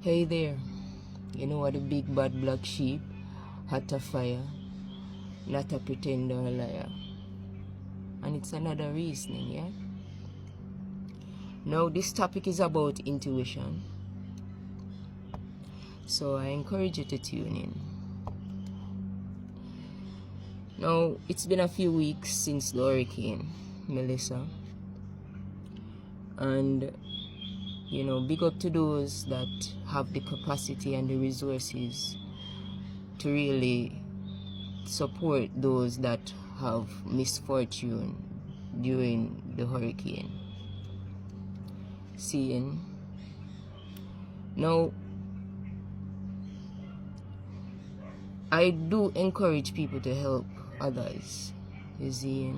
Hey there, you know what, the big bad black sheep, hot a fire, not a pretender or liar. And it's another reasoning, yeah? Now this topic is about intuition, so I encourage you to tune in. Now, it's been a few weeks since the hurricane, Melissa, and you know, big up to those that have the capacity and the resources to really support those that have misfortune during the hurricane. Seeing now, I do encourage people to help others, you see,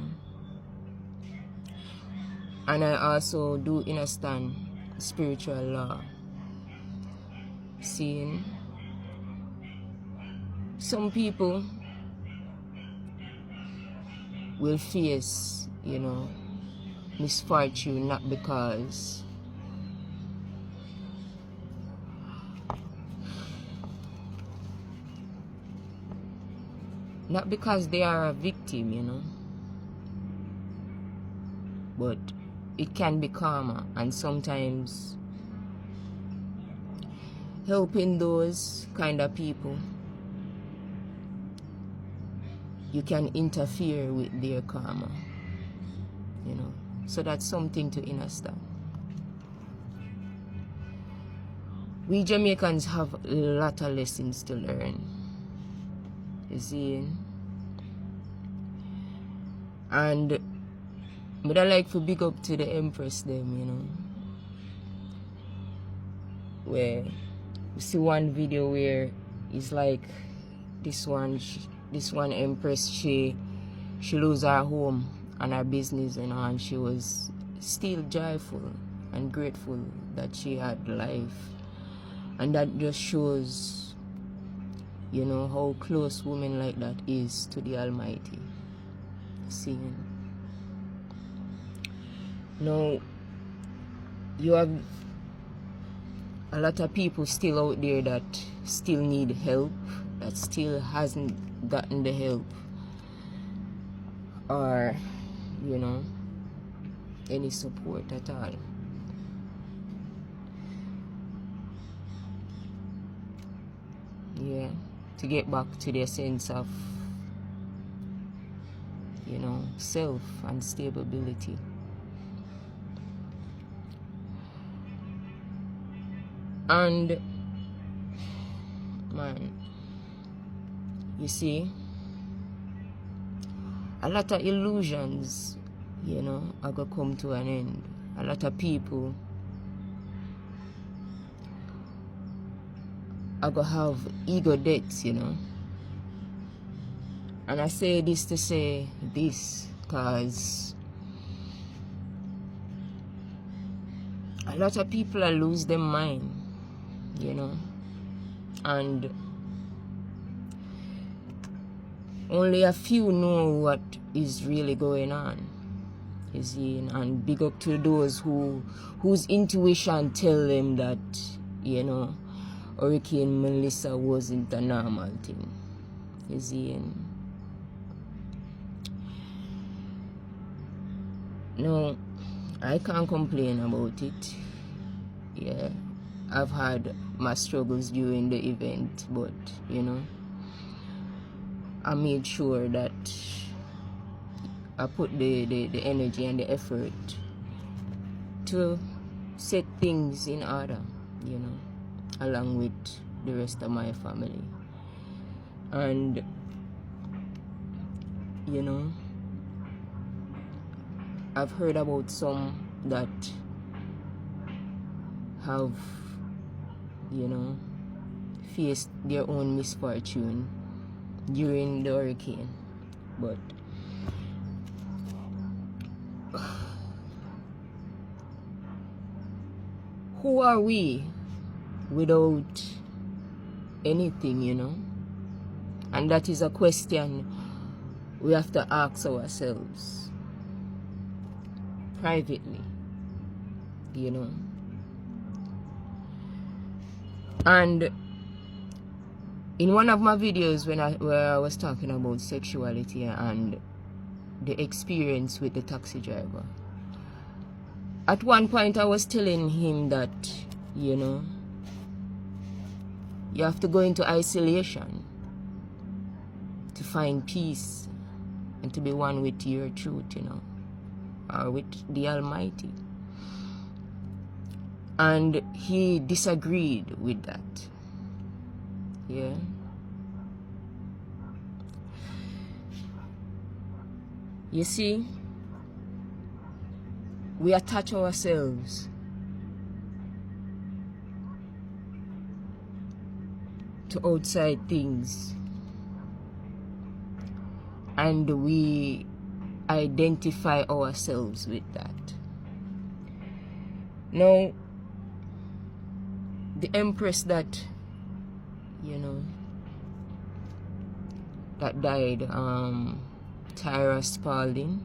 and I also do understand spiritual law. Seeing some people will face, you know, misfortune not because they are a victim, you know, but it can be karma, and sometimes helping those kind of people, you can interfere with their karma, you know, so that's something to understand. We Jamaicans have a lot of lessons to learn, you see, and but I like to big up to the Empress them, you know, where you see one video where it's like this one Empress, she lose her home and her business, you know, and she was still joyful and grateful that she had life, and that just shows, you know, how close women like that is to the Almighty. Seeing now, you have a lot of people still out there that still need help, that still hasn't gotten the help or, you know, any support at all. Yeah, to get back to their sense of, you know, self and stability. And man, you see, a lot of illusions, you know, are gonna come to an end. A lot of people are gonna have ego deaths, you know. And I say this to say this because a lot of people are lose their mind, you know, and only a few know what is really going on, you see. And big up to those whose intuition tell them that, you know, Hurricane Melissa wasn't a normal thing, you see. No, I can't complain about it. Yeah, I've had my struggles during the event, but, you know, I made sure that I put the energy and the effort to set things in order, you know, along with the rest of my family. And, you know, I've heard about some that have, you know, faced their own misfortune during the hurricane, but who are we without anything, you know? And that is a question we have to ask ourselves privately, you know. And in one of my videos where I was talking about sexuality and the experience with the taxi driver, at one point I was telling him that, you know, you have to go into isolation to find peace and to be one with your truth, you know, or with the Almighty. And he disagreed with that. Yeah. You see, we attach ourselves to outside things, and we identify ourselves with that. Now, the empress that, you know, that died, Tyra Spalding,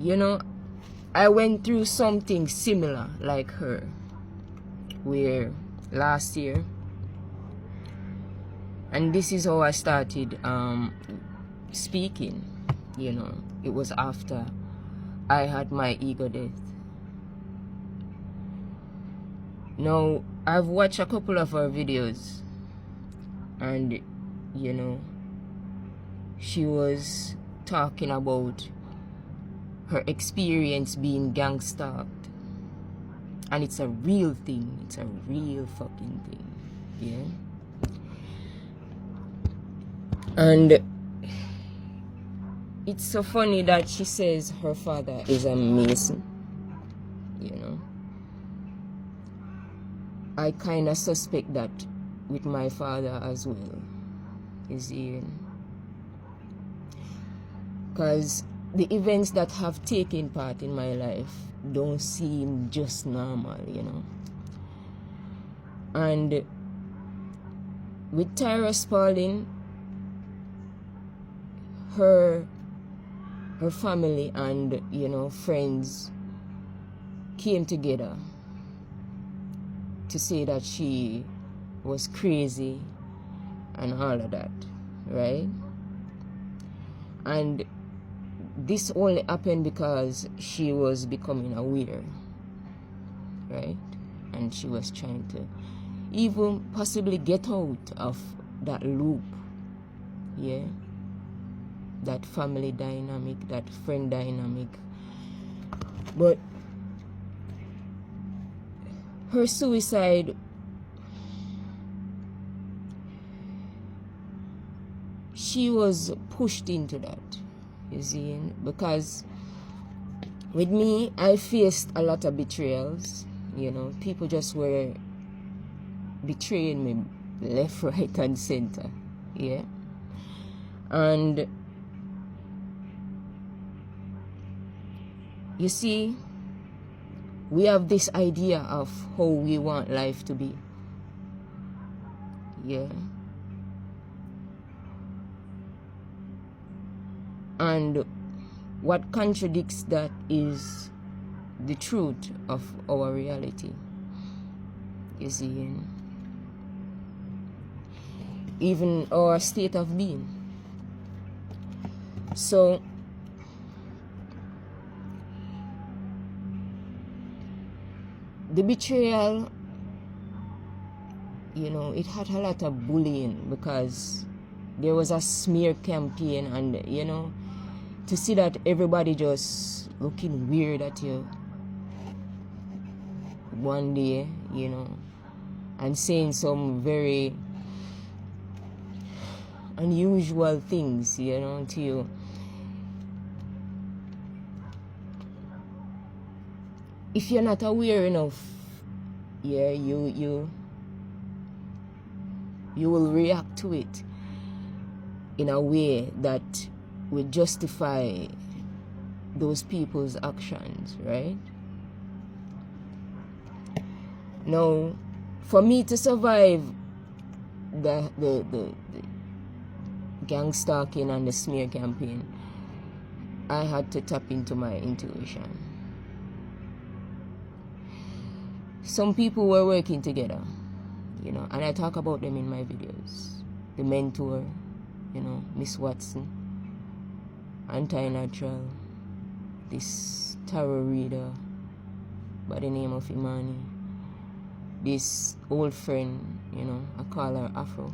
you know, I went through something similar like her, where last year, and this is how I started speaking, you know, it was after I had my ego death. Now, I've watched a couple of her videos, and, you know, she was talking about her experience being gang stalked. And it's a real thing. It's a real fucking thing. Yeah? And it's so funny that she says her father is a Mason. You know? I kind of suspect that with my father as well. Is he? Because the events that have taken part in my life don't seem just normal, you know. And with Tyra Spalding, her family and, you know, friends came together to say that she was crazy and all of that, right? And this only happened because she was becoming aware, right? And she was trying to even possibly get out of that loop, yeah? That family dynamic, that friend dynamic. But her suicide, she was pushed into that, you see, because with me, I faced a lot of betrayals, you know. People just were betraying me left, right, and center, yeah. And you see, we have this idea of how we want life to be, yeah. And what contradicts that is the truth of our reality, you see, even our state of being. So the betrayal, you know, it had a lot of bullying because there was a smear campaign, and, you know, to see that everybody just looking weird at you one day, you know, and saying some very unusual things, you know, to you. If you're not aware enough, yeah, you will react to it in a way that will justify those people's actions, right? Now, for me to survive the gang stalking and the smear campaign, I had to tap into my intuition. some people were working together, you know, and I talk about them in my videos. The mentor, you know, Miss Watson, anti-natural, this tarot reader by the name of Imani, this old friend, you know, I call her Afro,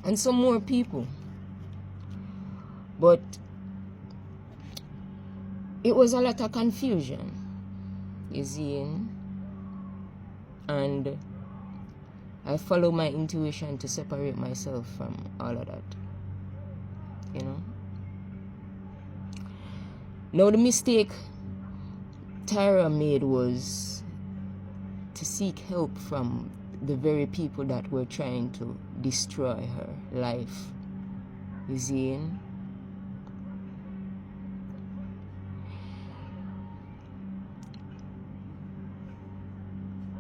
and some more people. But it was a lot of confusion, you see, and I follow my intuition to separate myself from all of that, you know. Now the mistake Tyra made was to seek help from the very people that were trying to destroy her life, you see.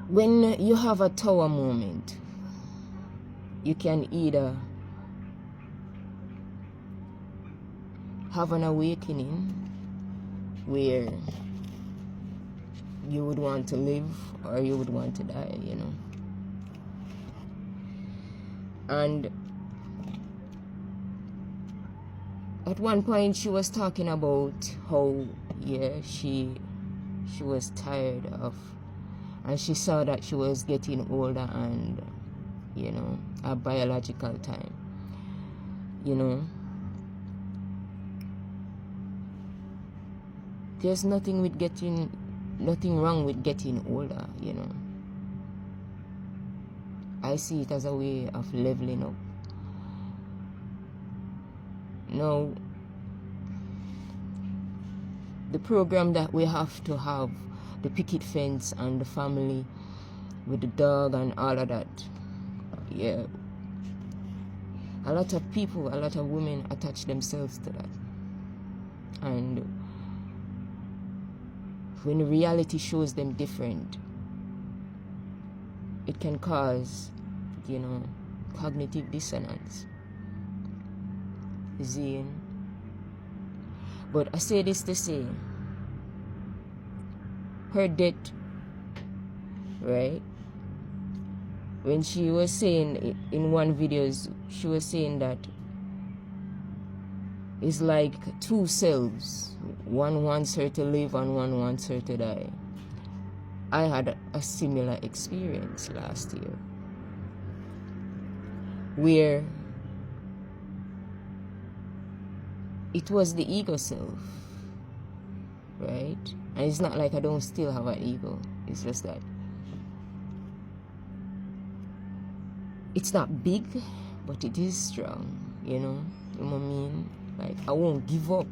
When you have a tower moment, you can either have an awakening where you would want to live or you would want to die, you know. And at one point she was talking about how, yeah, she was tired of, and she saw that she was getting older and, you know, a biological time, you know. There's nothing wrong with getting older, you know. I see it as a way of leveling up. Now, the program that we have to have, the picket fence and the family with the dog and all of that, yeah, a lot of people, a lot of women attach themselves to that. And when reality shows them different, it can cause, you know, cognitive dissonance. See? But I say this to say, her death, right? When she was saying in one video, she was saying that it's like two selves. One wants her to live and one wants her to die. I had a similar experience last year where it was the ego self, right? And it's not like I don't still have an ego. It's just that it's not big, but it is strong, you know? You know what I mean? Like, I won't give up.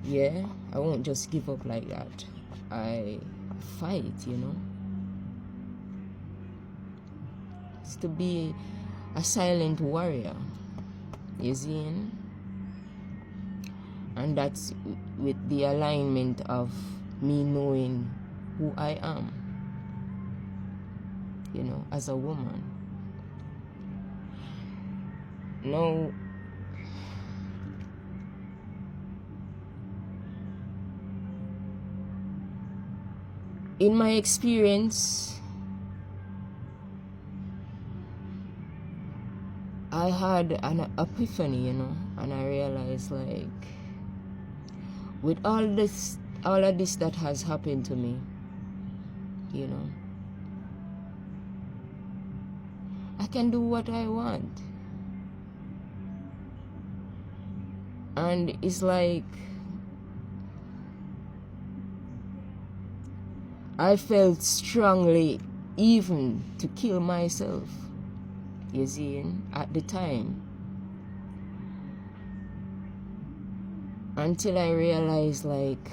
Yeah, I won't just give up like that. I fight, you know? It's to be a silent warrior, you see? And that's with the alignment of me knowing who I am, you know, as a woman. Now, in my experience, I had an epiphany, you know, and I realized, like, with all of this that has happened to me, you know, I can do what I want. And it's like I felt strongly even to kill myself, you see, at the time. Until I realized, like,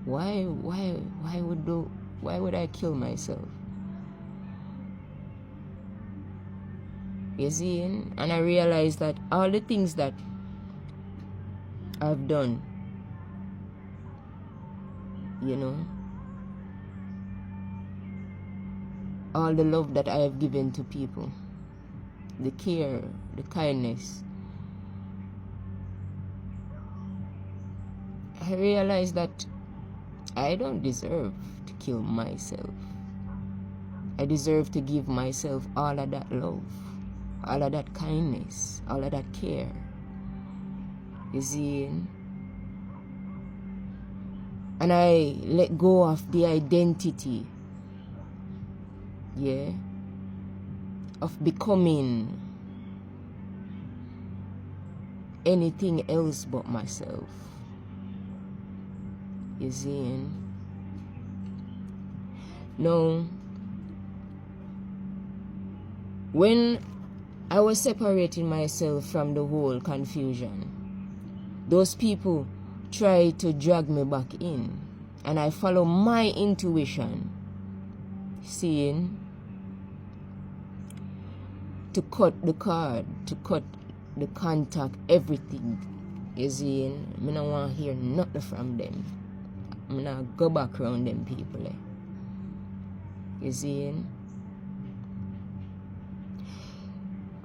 why would I kill myself? You see, and I realized that all the things that I've done, you know, all the love that I have given to people, the care, the kindness, I realized that I don't deserve to kill myself. I deserve to give myself all of that love, all of that kindness, all of that care. You see? And I let go of the identity, yeah, of becoming anything else but myself. You see? No. When I was separating myself from the whole confusion, those people tried to drag me back in, and I follow my intuition, seeing, to cut the cord, to cut the contact, everything. You see, I don't want to hear nothing from them. I'm not go back around them people. You see?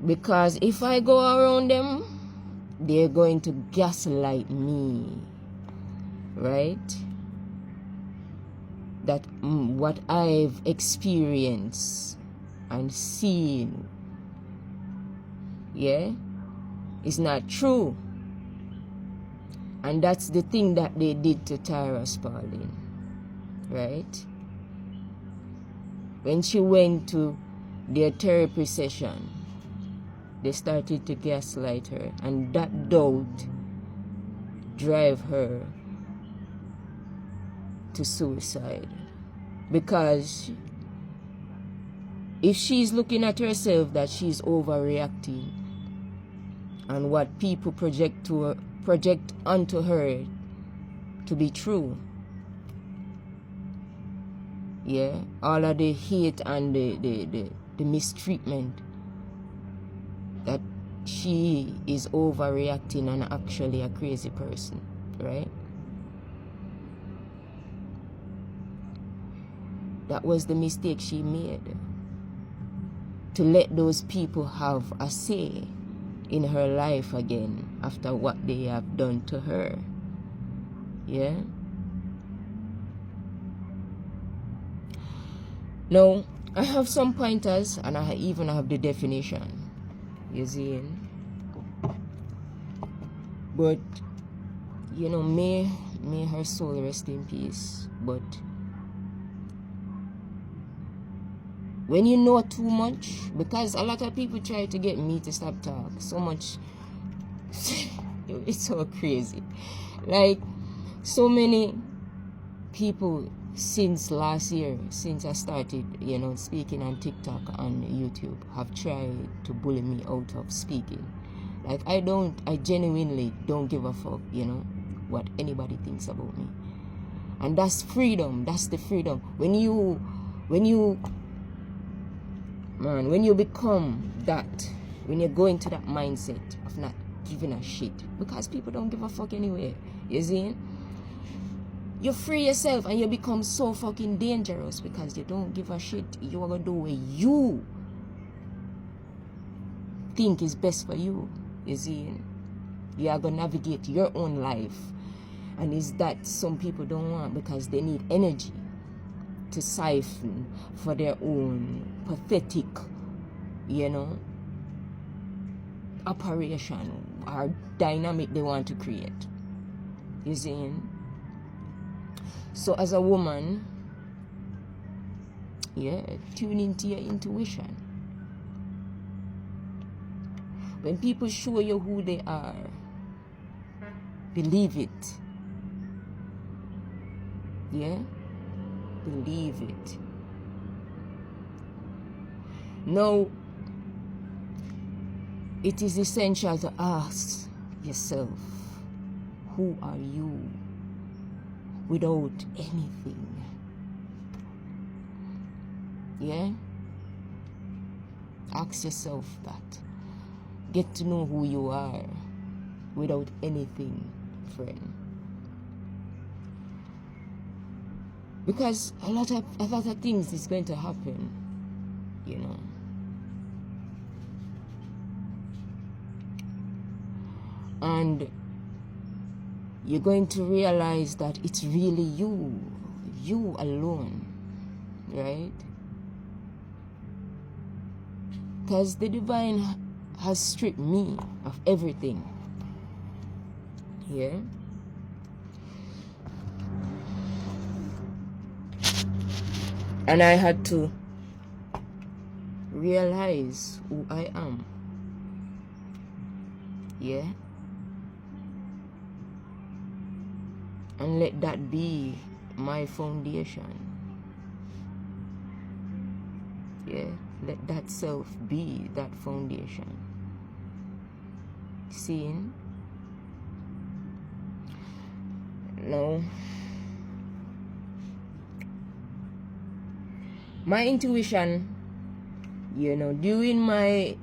Because if I go around them, they're going to gaslight me, right? That what I've experienced and seen, yeah, is not true. And that's the thing that they did to Tyra Spalding, right? When she went to their therapy session, they started to gaslight her, and that doubt drive her to suicide. Because if she's looking at herself that she's overreacting, and what people project onto her to be true, yeah, all of the hate and the mistreatment, that she is overreacting and actually a crazy person, right? That was the mistake she made, to let those people have a say in her life again after what they have done to her. Yeah? Now, I have some pointers, and I even have the definition. You see? But, you know, may her soul rest in peace. But when you know too much, because a lot of people try to get me to stop talk so much, it's so crazy. Like, so many people since last year, since I started, you know, speaking on TikTok and YouTube, have tried to bully me out of speaking. Like, I genuinely don't give a fuck, you know, what anybody thinks about me. And that's freedom. That's the freedom. When you become that, when you go into that mindset of not giving a shit, because people don't give a fuck anyway, you see? You free yourself and you become so fucking dangerous because you don't give a shit. You are gonna do what you think is best for you, you see? You are gonna navigate your own life. And it's that some people don't want, because they need energy to siphon for their own pathetic, you know, operation or dynamic they want to create. You see? So as a woman, yeah, tune into your intuition. When people show you who they are, believe it. Yeah? Believe it. Now, it is essential to ask yourself, who are you without anything? Yeah? Ask yourself that. Get to know who you are without anything, friend. Because a lot of things is going to happen, you know. And you're going to realize that it's really you you alone, right? Because the divine has stripped me of everything. Yeah. And I had to realize who I am. Yeah. And let that be my foundation. Yeah. Let that self be that foundation. Seeing? No. My intuition, during my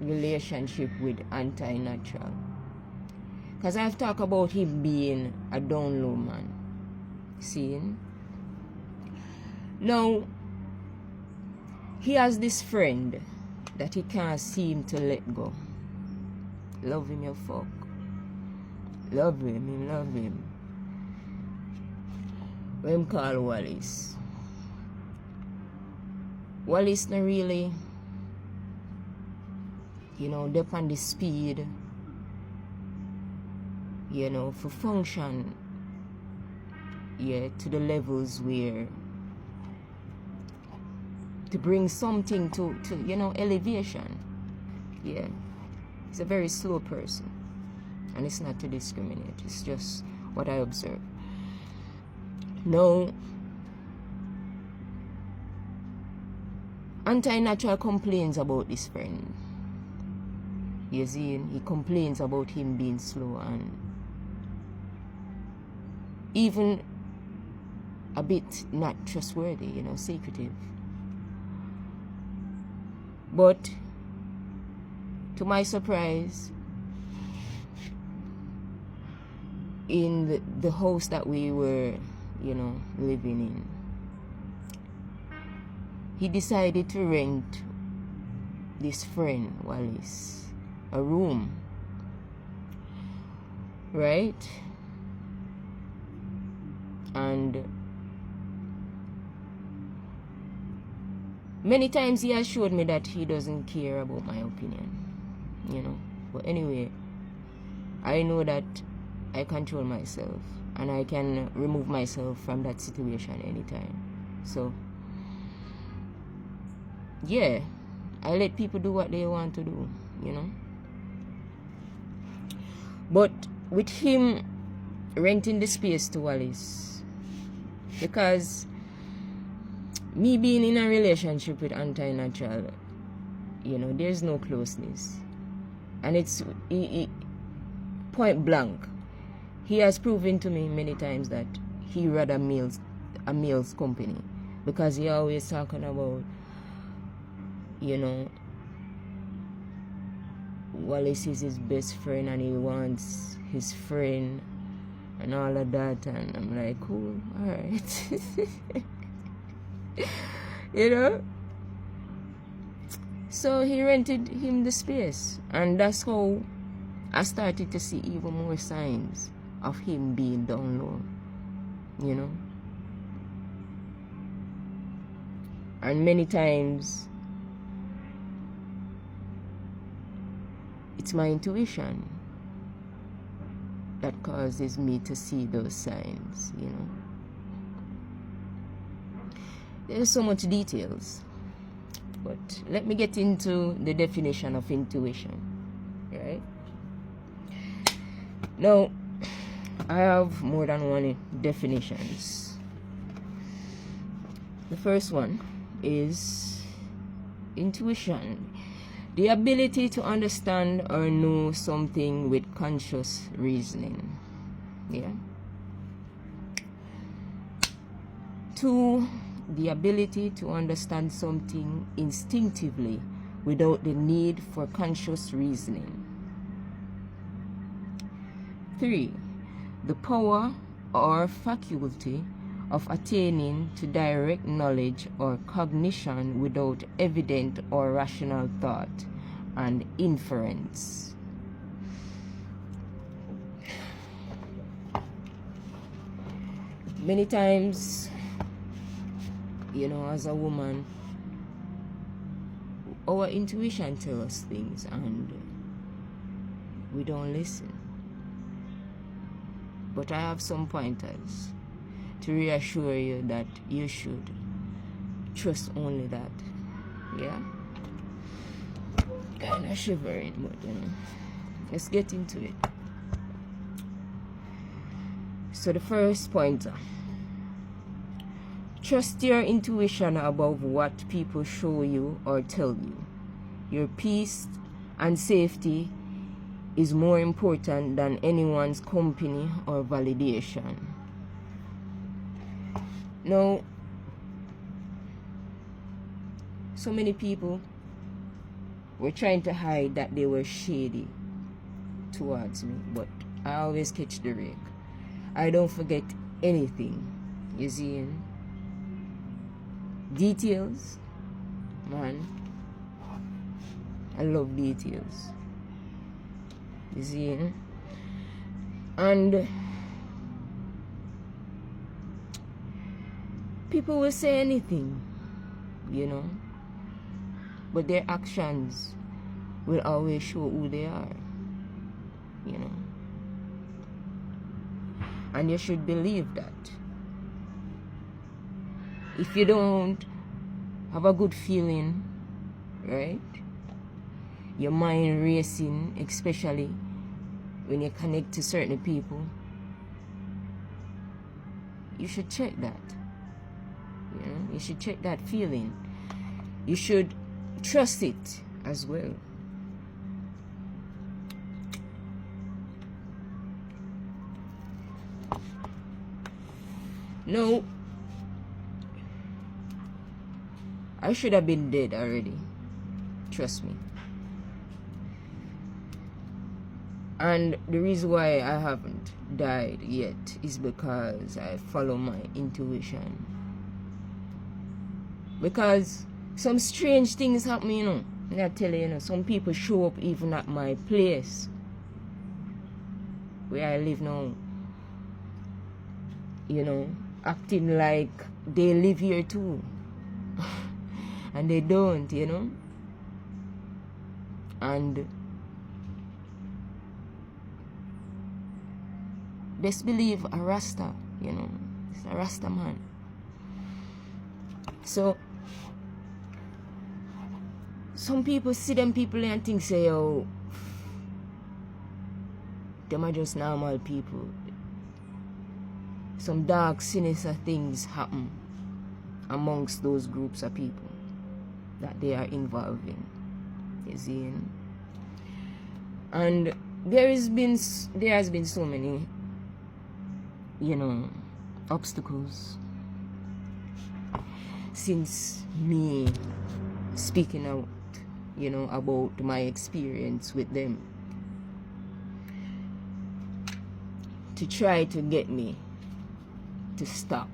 relationship with anti-natural, because I've talked about him being a down low man. Seeing? Now, he has this friend that he can't seem to let go. Love him, you fuck. Love him, love him. Him call Wallace. Wallace not really, dep on the speed, for function, to the levels where to bring something to elevation. Yeah. He's a very slow person. And it's not to discriminate. It's just what I observe. No. Anti-natural complains about this friend. You see, he complains about him being slow and even a bit not trustworthy, secretive. But to my surprise, in the house that we were, living in, he decided to rent this friend, Wallace, a room. Right? And many times he has showed me that he doesn't care about my opinion, But anyway, I know that I control myself and I can remove myself from that situation anytime. So, yeah, I let people do what they want to do, But with him renting the space to Wallace, because me being in a relationship with anti-natural, there's no closeness. And it's point blank. He has proven to me many times that he rather a male's company. Because he always talking about, Wallace is his best friend and he wants his friend and all of that. And I'm like, cool, alright. So he rented him the space, and that's how I started to see even more signs of him being down low, and many times it's my intuition that causes me to see those signs, There's so much details. But let me get into the definition of intuition, right? Now, I have more than one definitions. The first one is intuition, the ability to understand or know something with conscious reasoning. Yeah. 2, the ability to understand something instinctively without the need for conscious reasoning. 3, the power or faculty of attaining to direct knowledge or cognition without evident or rational thought and inference. many times, you know, as a woman, our intuition tells us things and we don't listen. But I have some pointers to reassure you that you should trust only that. Yeah? Kind of shivering, but you know, let's get into it. So the first pointer: trust your intuition above what people show you or tell you. Your peace and safety is more important than anyone's company or validation. Now, so many people were trying to hide that they were shady towards me, but I always catch the rake. I don't forget anything. You see? Details, man. I love details. You see? And people will say anything, you know, but their actions will always show who they are, you know. And you should believe that. If you don't have a good feeling, right? Your mind racing, especially when you connect to certain people, you should check that. You know, you should check that feeling. You should trust it as well. No, I should have been dead already. Trust me. And the reason why I haven't died yet is because I follow my intuition. Because some strange things happen, you know. And I tell you, you know, some people show up even at my place where I live now, you know, acting like they live here too. And they don't, you know. And best believe a Rasta, you know. It's a Rasta man. So some people see them people and think, say, oh, them are just normal people. Some dark, sinister things happen amongst those groups of people that they are involved in. You see? And there has been so many, you know, obstacles since me speaking out, you know, about my experience with them, to try to get me to stop,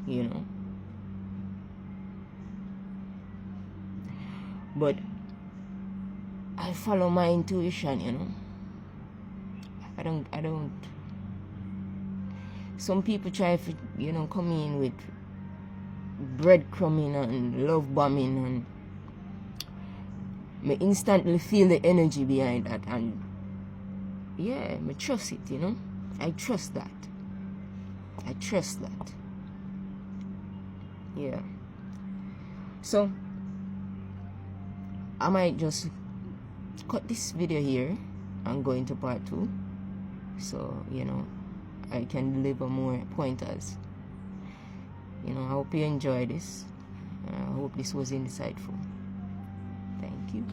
you know. But I follow my intuition, you know. I don't. Some people try to, you know, come in with breadcrumbing and love bombing, and me instantly feel the energy behind that, and yeah, me trust it, you know. I trust that. I trust that. Yeah. So I might just cut this video here and go into part 2, so you know I can deliver more pointers. You know, I hope you enjoyed this. I hope this was insightful. Thank you.